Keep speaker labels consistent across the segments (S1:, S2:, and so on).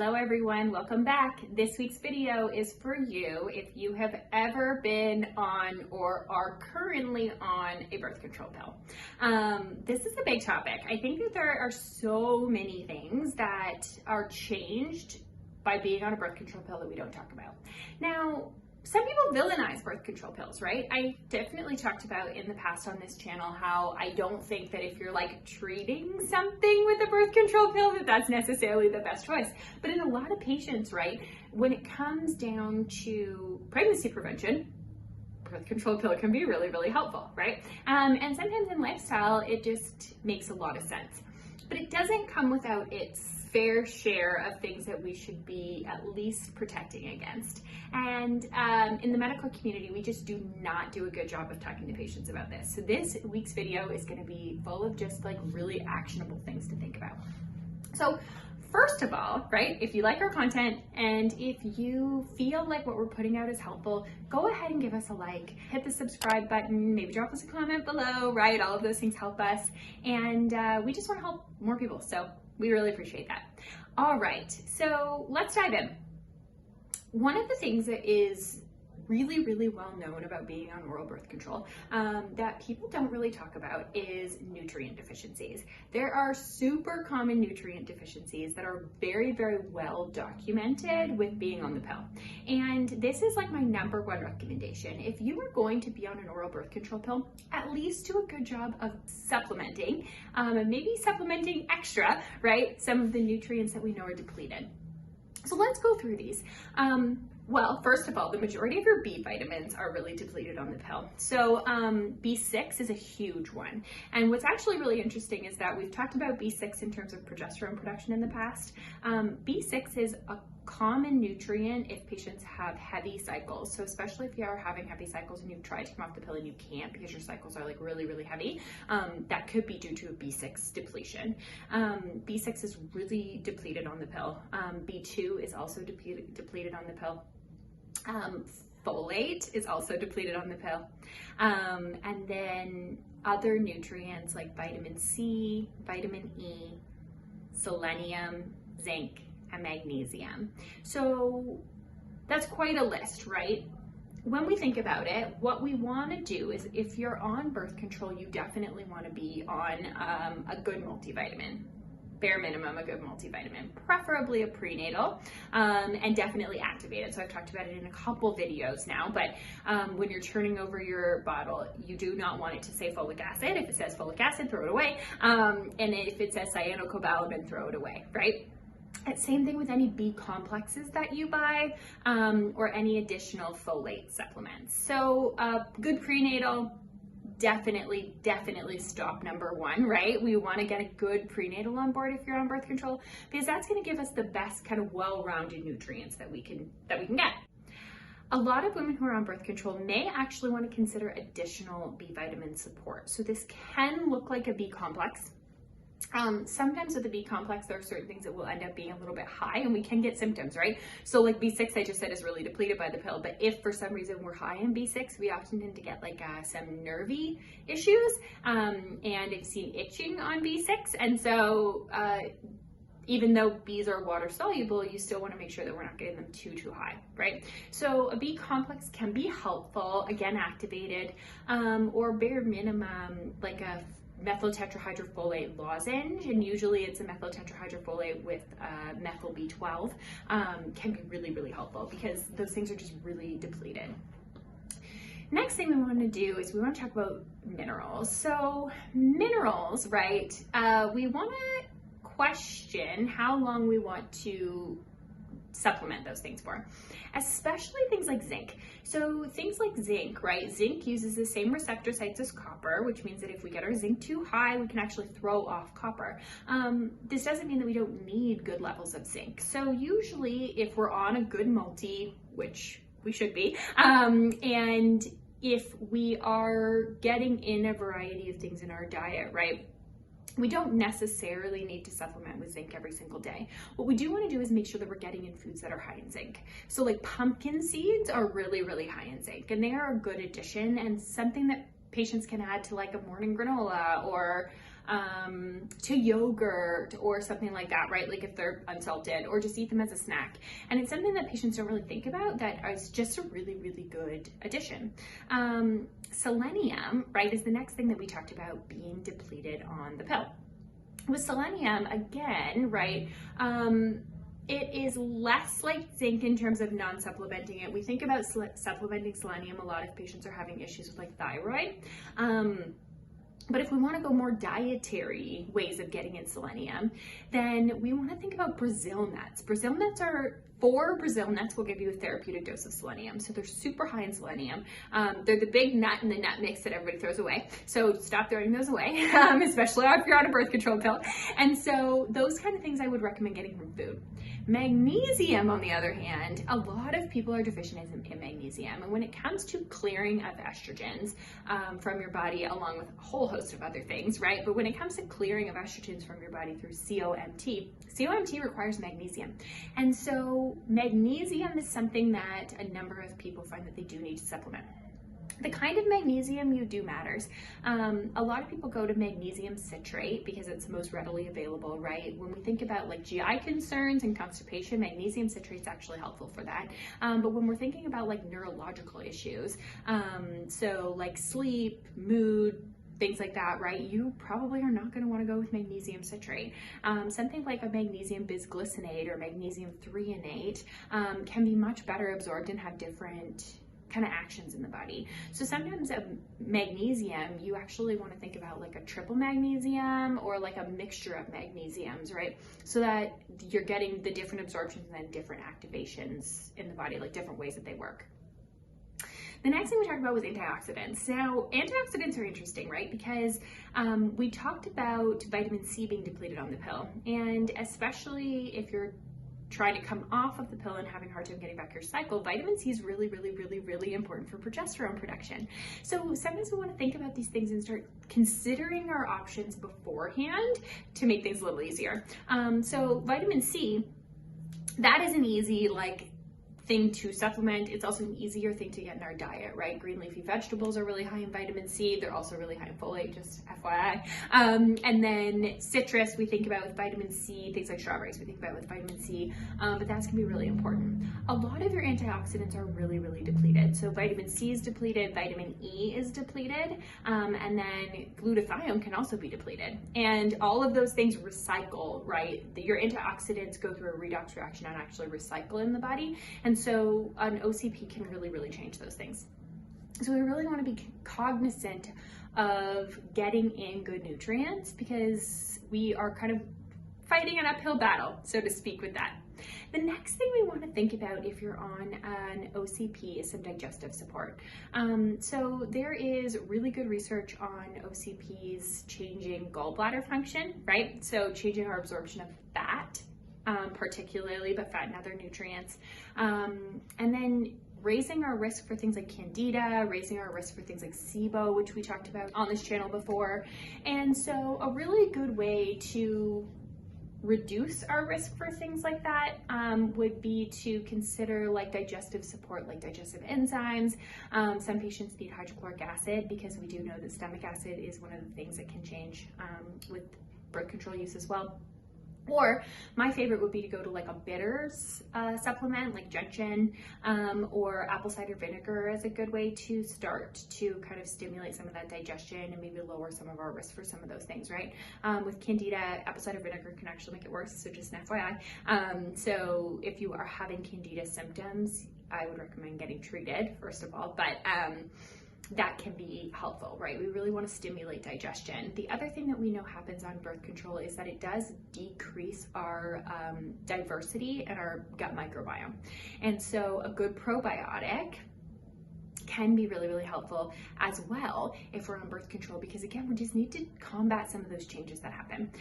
S1: Hello everyone, welcome back. This week's video is for you if you have ever been on or are currently on a birth control pill. This is a big topic. I think that there are so many things that are changed by being on a birth control pill that we don't talk about. Now, some people villainize birth control pills, right? I definitely talked about in the past on this channel how I don't think that if you're like treating something with a birth control pill that that's necessarily the best choice. But in a lot of patients, right, when it comes down to pregnancy prevention, birth control pill can be really, really helpful, right? And sometimes in lifestyle, it just makes a lot of sense. But it doesn't come without its fair share of things that we should be at least protecting against. And in the medical community, we just do not do a good job of talking to patients about this. So this week's video is going to be full of just like really actionable things to think about. So first of all, right, if you like our content and if you feel like what we're putting out is helpful, go ahead and give us a like, hit the subscribe button, maybe drop us a comment below, right? All of those things help us. And we just want to help more people. So we really appreciate that. All right, so let's dive in. One of the things that is really, really well known about being on oral birth control that people don't really talk about is nutrient deficiencies. There are super common nutrient deficiencies that are very, very well documented with being on the pill. And this is like my number one recommendation. If you are going to be on an oral birth control pill, at least do a good job of supplementing, and maybe supplementing extra, right? Some of the nutrients that we know are depleted. So let's go through these. Well, first of all, the majority of your B vitamins are really depleted on the pill. So B6 is a huge one. And what's actually really interesting is that we've talked about B6 in terms of progesterone production in the past. B6 is a common nutrient if patients have heavy cycles. So especially if you are having heavy cycles and you've tried to come off the pill and you can't because your cycles are like really, really heavy, that could be due to a B6 depletion. B6 is really depleted on the pill. B2 is also depleted on the pill. Folate is also depleted on the pill. And then other nutrients like vitamin C, vitamin E, selenium, zinc, and magnesium. So that's quite a list, right? When we think about it, what we want to do is if you're on birth control, you definitely want to be on a good multivitamin. Bare minimum, a good multivitamin, preferably a prenatal, and definitely activated. So I've talked about it in a couple videos now, but when you're turning over your bottle, you do not want it to say folic acid. If it says folic acid, throw it away. And if it says cyanocobalamin, throw it away, right? And same thing with any B complexes that you buy, or any additional folate supplements. So good prenatal, definitely stop number one, right? We want to get a good prenatal on board if you're on birth control, because that's going to give us the best kind of well-rounded nutrients that we can get. A lot of women who are on birth control may actually want to consider additional B vitamin support. So this can look like a B complex. Sometimes with the B complex, there are certain things that will end up being a little bit high and we can get symptoms, right? So like B6, I just said, is really depleted by the pill. But if for some reason we're high in B6, we often tend to get like some nervy issues. And I've seen itching on B6. And so even though Bs are water soluble, you still want to make sure that we're not getting them too high, right? So a B complex can be helpful, again, activated, or bare minimum, like a methyl tetrahydrofolate lozenge, and usually it's a methyl tetrahydrofolate with methyl B12, can be really, really helpful because those things are just really depleted. Next thing we want to do is we want to talk about minerals. So minerals, right, we want to question how long we want to supplement those things for, especially things like zinc. So things like zinc, right? Zinc uses the same receptor sites as copper, which means that if we get our zinc too high, we can actually throw off copper. This doesn't mean that we don't need good levels of zinc. So usually if we're on a good multi, which we should be, and if we are getting in a variety of things in our diet, right? We don't necessarily need to supplement with zinc every single day. What we do want to do is make sure that we're getting in foods that are high in zinc. So like pumpkin seeds are really, really high in zinc, and they are a good addition and something that patients can add to like a morning granola or to yogurt or something like that, right? Like if they're unsalted, or just eat them as a snack. And it's something that patients don't really think about that is just a really, really good addition. Selenium, right, is the next thing that we talked about being depleted on the pill. With selenium, again, right, it is less like zinc in terms of non-supplementing it. We think about supplementing selenium. A lot of patients are having issues with like thyroid. But if we want to go more dietary ways of getting in selenium, then we want to think about Brazil nuts. Brazil nuts are 4 Brazil nuts will give you a therapeutic dose of selenium. So they're super high in selenium. They're the big nut in the nut mix that everybody throws away. So stop throwing those away, especially if you're on a birth control pill. And so those kind of things I would recommend getting from food. Magnesium, on the other hand, a lot of people are deficient in magnesium. And when it comes to clearing of estrogens from your body, along with a whole host of other things, right? But when it comes to clearing of estrogens from your body through COMT requires magnesium. And so magnesium is something that a number of people find that they do need to supplement. The kind of magnesium you do matters. A lot of people go to magnesium citrate because it's most readily available, right? When we think about like GI concerns and constipation, magnesium citrate is actually helpful for that. But when we're thinking about like neurological issues, so like sleep, mood, things like that, right? You probably are not going to want to go with magnesium citrate. Something like a magnesium bisglycinate or magnesium threonate can be much better absorbed and have different kind of actions in the body. So sometimes a magnesium, you actually want to think about like a triple magnesium or like a mixture of magnesiums, right? So that you're getting the different absorptions and then different activations in the body, like different ways that they work. The next thing we talked about was antioxidants. Now, antioxidants are interesting, right? Because we talked about vitamin C being depleted on the pill. And especially if you're trying to come off of the pill and having a hard time getting back your cycle, vitamin C is really, really, really, really important for progesterone production. So sometimes we want to think about these things and start considering our options beforehand to make things a little easier. So vitamin C, that is an easy thing to supplement. It's also an easier thing to get in our diet, right? Green leafy vegetables are really high in vitamin C. They're also really high in folate, just FYI. And then citrus, we think about with vitamin C, things like strawberries, we think about with vitamin C, but that's gonna be really important. A lot of your antioxidants are really, really depleted. So vitamin C is depleted, vitamin E is depleted, and then glutathione can also be depleted. And all of those things recycle, right? Your antioxidants go through a redox reaction and actually recycle in the body. And so an OCP can really, really change those things. So we really want to be cognizant of getting in good nutrients because we are kind of fighting an uphill battle, so to speak, with that. The next thing we want to think about if you're on an OCP is some digestive support. So there is really good research on OCPs changing gallbladder function, right? So changing our absorption of fat, particularly, but fat and other nutrients. And then raising our risk for things like candida, raising our risk for things like SIBO, which we talked about on this channel before. And so a really good way to reduce our risk for things like that would be to consider like digestive support, like digestive enzymes. Some patients need hydrochloric acid because we do know that stomach acid is one of the things that can change with birth control use as well. Or my favorite would be to go to like a bitters supplement like gentian or apple cider vinegar as a good way to start to kind of stimulate some of that digestion and maybe lower some of our risk for some of those things, right? With candida, apple cider vinegar can actually make it worse, so just an FYI. So if you are having candida symptoms, I would recommend getting treated first of all, but that can be helpful, right? We really want to stimulate digestion. The other thing that we know happens on birth control is that it does decrease our diversity and our gut microbiome. And so a good probiotic can be really, really helpful as well if we're on birth control, because again, we just need to combat some of those changes that happen.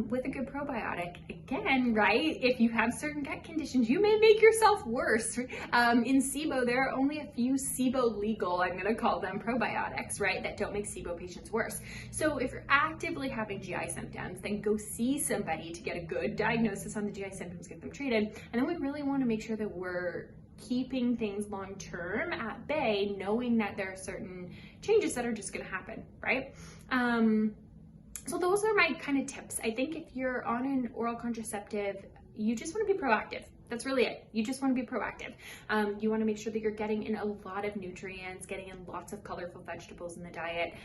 S1: With a good probiotic, again, right, if you have certain gut conditions, you may make yourself worse. In SIBO, there are only a few SIBO legal, I'm gonna call them, probiotics, right, that don't make SIBO patients worse. So if you're actively having GI symptoms, then go see somebody to get a good diagnosis on the GI symptoms, get them treated. And then we really wanna make sure that we're keeping things long-term at bay, knowing that there are certain changes that are just going to happen, right? So those are my kind of tips. I think if you're on an oral contraceptive, you just want to be proactive. That's really it. You just want to be proactive. You want to make sure that you're getting in a lot of nutrients, getting in lots of colorful vegetables in the diet.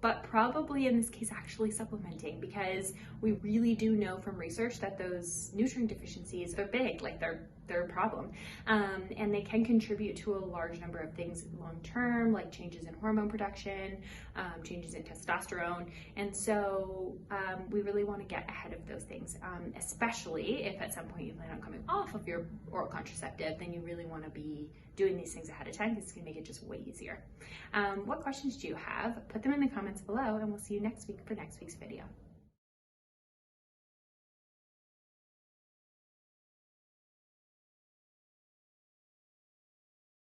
S1: But probably in this case actually supplementing, because we really do know from research that those nutrient deficiencies are big, like they're a problem, and they can contribute to a large number of things long term, like changes in hormone production, changes in testosterone, and so we really want to get ahead of those things, especially if at some point you plan on coming off of your oral contraceptive. Then you really want to be doing these things ahead of time, because it's going to make it just way easier. What questions do you have? Put them in the comments below, and we'll see you next week for next week's video.